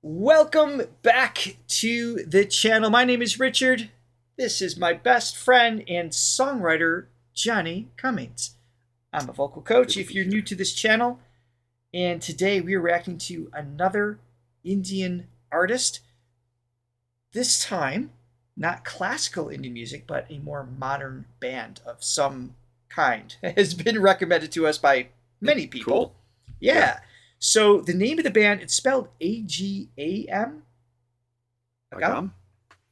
Welcome back to the channel. My name is Richard. This is my best friend and songwriter, Johnny Cummings. I'm a vocal coach if you're new to this channel. And today we are reacting to another Indian artist. This time, not classical Indian music, but a more modern band of some kind has been recommended to us by many people. Cool. Yeah. So the name of the band, it's spelled A-G-A-M. Agam?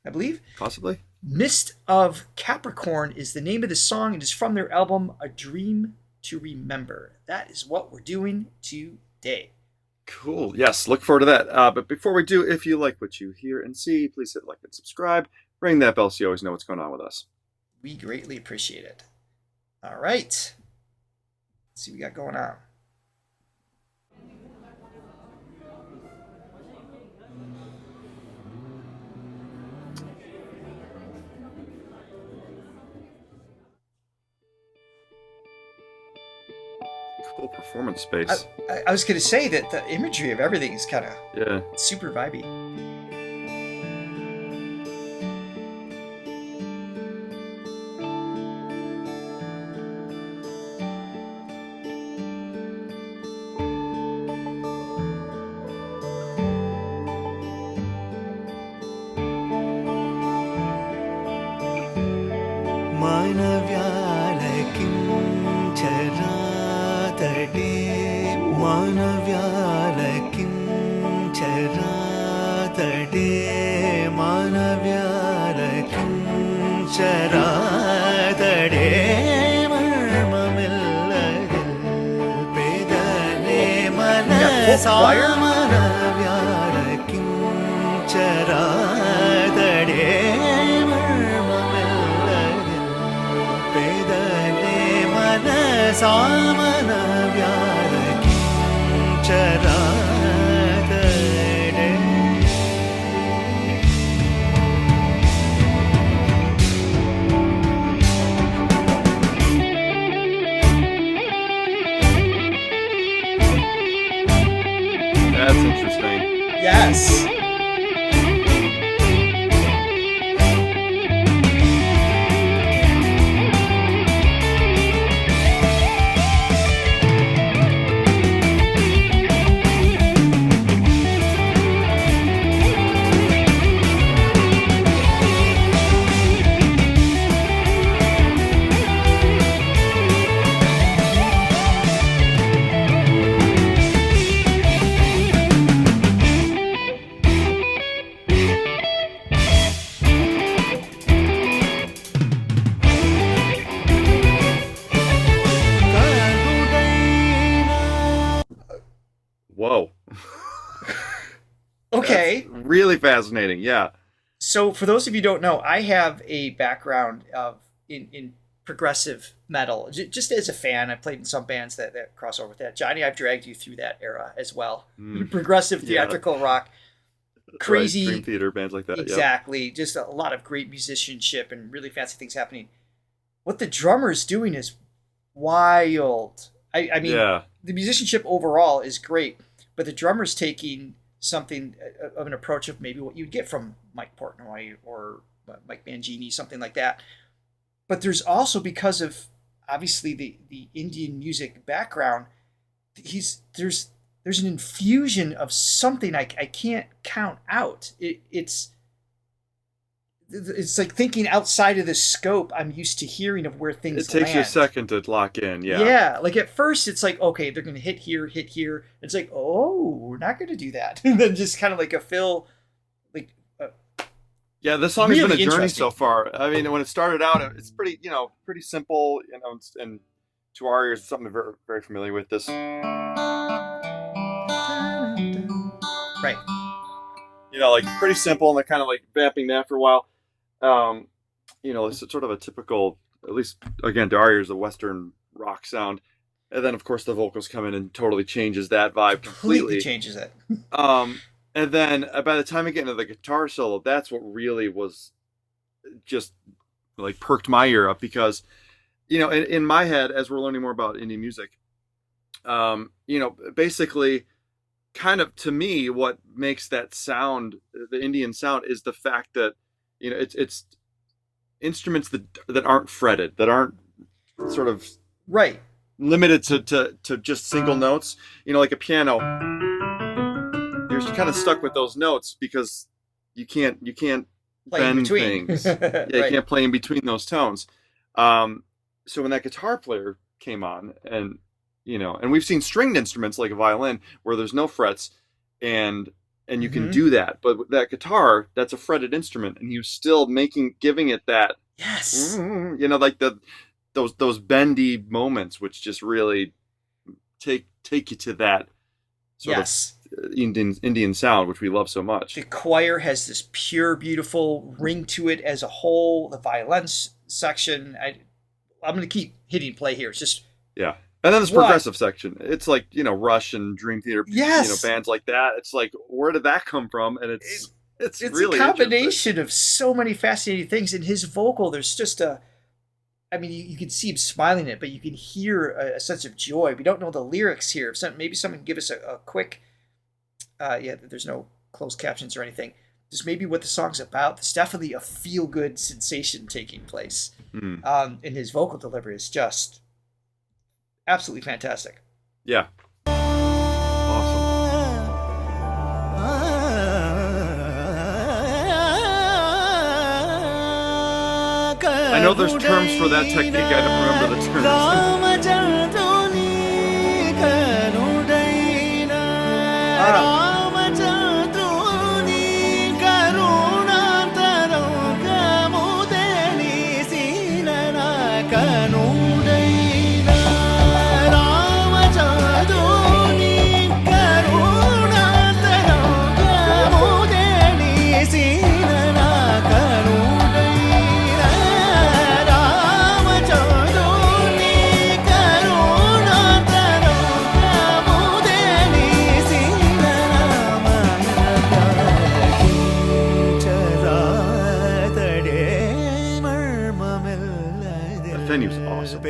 I believe. Possibly. Mist of Capricorn is the name of the song. It is from their album, A Dream to Remember. That is what we're doing today. Cool. Yes, look forward to that. But before we do, if you like what you hear and see, please hit like and subscribe. Ring that bell so you always know what's going on with us. We greatly appreciate it. All right. Let's see what we got going on. Cool performance space. I was going to say that the imagery of everything is kind Yeah. of super vibey. Manavyalakincharadate, Manavyalakincharadate, Manavyalakincharadate, Marmamilladil pedane manasa Manavyalakincharadate. That's interesting. Yes. Whoa. Okay. That's really fascinating. Yeah. So for those of you who don't know, I have a background of in progressive metal. Just as a fan, I played in some bands that cross over with that. Johnny, I've dragged you through that era as well. Progressive theatrical rock. Crazy. Right. Dream theater bands like that. Exactly. Yep. Just a lot of great musicianship and really fancy things happening. What the drummer is doing is wild. I mean, the musicianship overall is great, but the drummer's taking something of an approach of maybe what you'd get from Mike Portnoy or Mike Mangini, something like that. But there's also, because of obviously the Indian music background, there's an infusion of something I can't count out. It's like thinking outside of the scope I'm used to hearing of where things It takes land. you a second to lock in. Yeah. Yeah. Like at first it's like, okay, they're going to hit here. It's like, oh, we're not going to do that. And then just kind of like a fill, like. Yeah, this song really has been a journey interesting so far. I mean, when it started out, it's pretty simple, and to our ears, it's something we're very, very familiar with. This, Right. Like pretty simple, and they're kind of like vamping that for a while. It's sort of a typical, at least again to our ears, a Western rock sound. And then of course the vocals come in and totally changes that vibe completely. Changes it. And then by the time I get into the guitar solo, that's what really was just like perked my ear up, because in my head, as we're learning more about indie music, basically kind of, to me, what makes that sound, the Indian sound, is the fact that, you know, it's instruments that aren't fretted, that aren't sort of right limited to just single notes. You know, like a piano, you're kind of stuck with those notes because you can't play in bend between. things. Yeah, you can't play in between those tones. So when that guitar player came on, and you know, and we've seen stringed instruments like a violin where there's no frets, and you can do that, but with that guitar, that's a fretted instrument, and he was still giving it that, yes, you know, like those bendy moments, which just really take you to that sort yes. of Indian sound, which we love so much. The choir has this pure, beautiful ring to it as a whole. The violin section, I'm going to keep hitting play here. It's just, yeah. And then this progressive section, it's like, you know, Rush and Dream Theater, yes, you know, bands like that. It's like, where did that come from? And it's really a combination of so many fascinating things. In his vocal, there's just you can see him smiling it, but you can hear a sense of joy. We don't know the lyrics here. Maybe someone can give us a quick, there's no closed captions or anything. Just maybe what the song's about. There's definitely a feel-good sensation taking place. And his vocal delivery is just absolutely fantastic. Yeah. Awesome. I know there's terms for that technique. I don't remember the terms. Venue's awesome.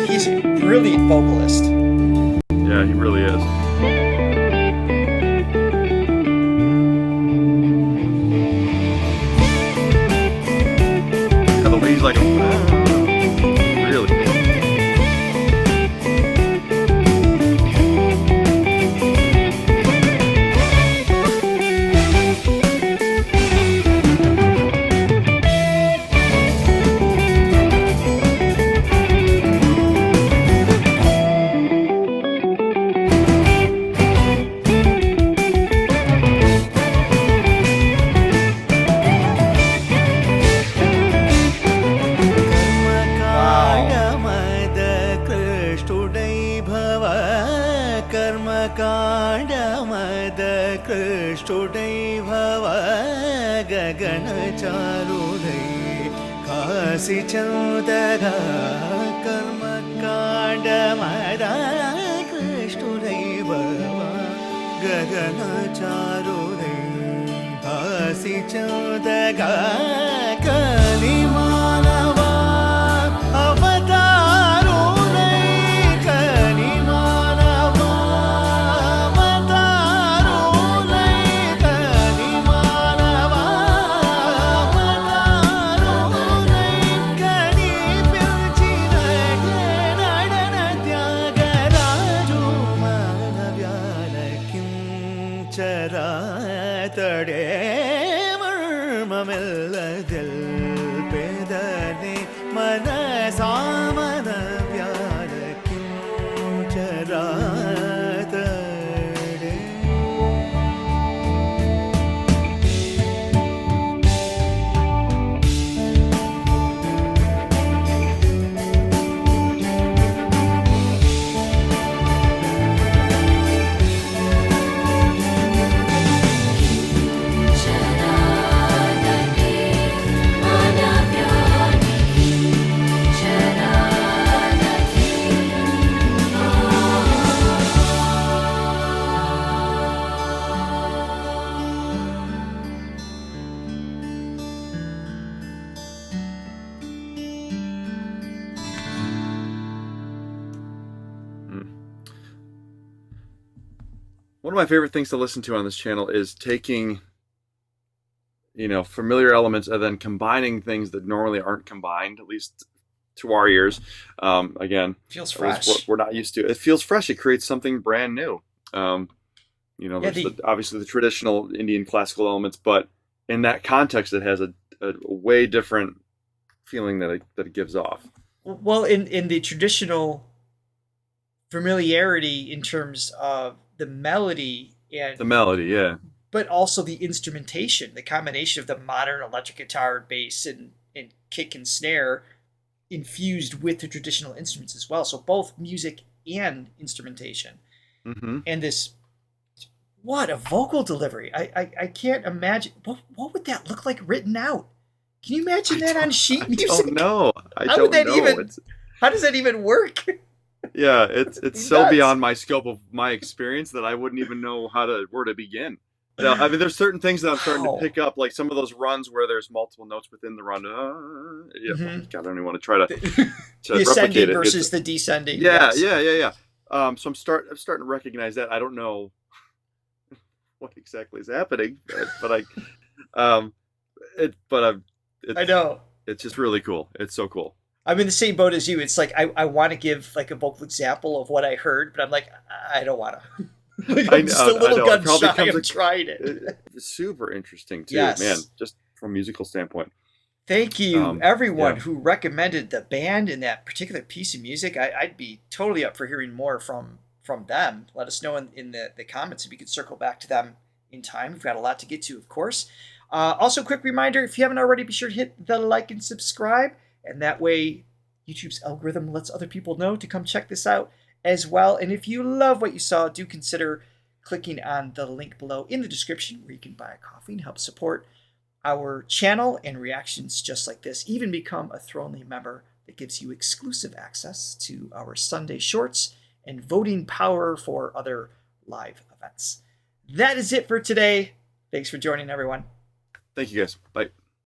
He's a brilliant vocalist. Yeah, he really is. Yeah, the way he's like, really. चौदगा कर्म कांड मदा कृष्णुरै भवा गगन चारुरै हासी चौदगा कलि मानवा अवतारो नै कलि मानवा अवतारो नै कलि मानवा तड़े मर्ममिल्लदिल पेदने मन सामन व्याल किंचरा तड़े Charadate one of my favorite things to listen to on this channel is taking, familiar elements and then combining things that normally aren't combined, at least to our ears. Again, feels fresh. What we're not used to. It feels fresh. It creates something brand new. There's obviously the traditional Indian classical elements, but in that context, it has a way different feeling that it gives off. Well, in the traditional familiarity in terms of the melody, yeah, but also the instrumentation, the combination of the modern electric guitar, bass, and kick and snare infused with the traditional instruments as well. So both music and instrumentation. Mm-hmm. And what a vocal delivery. I can't imagine. What would that look like written out? Can you imagine that on sheet music? I don't know. How does that even work? Yeah, it's so beyond my scope of my experience that I wouldn't even know where to begin. I mean, there's certain things that I'm starting to pick up, like some of those runs where there's multiple notes within the run. Mm-hmm. God, I don't even want to try to the ascending versus the descending. Yeah. So I'm starting to recognize that. I don't know what exactly is happening, but I know. It's just really cool. It's so cool. I'm in the same boat as you. It's like I want to give like a vocal example of what I heard, but I'm like, I don't want to. I'm just a little gun shy. I'm trying it. It's super interesting too, yes. Man. Just from a musical standpoint. Thank you, everyone who recommended the band in that particular piece of music. I'd be totally up for hearing more from them. Let us know in the comments if you could circle back to them in time. We've got a lot to get to, of course. Also, quick reminder, if you haven't already, be sure to hit the like and subscribe. And that way, YouTube's algorithm lets other people know to come check this out as well. And if you love what you saw, do consider clicking on the link below in the description where you can buy a coffee and help support our channel and reactions just like this. Even become a Thronely member that gives you exclusive access to our Sunday shorts and voting power for other live events. That is it for today. Thanks for joining, everyone. Thank you, guys. Bye.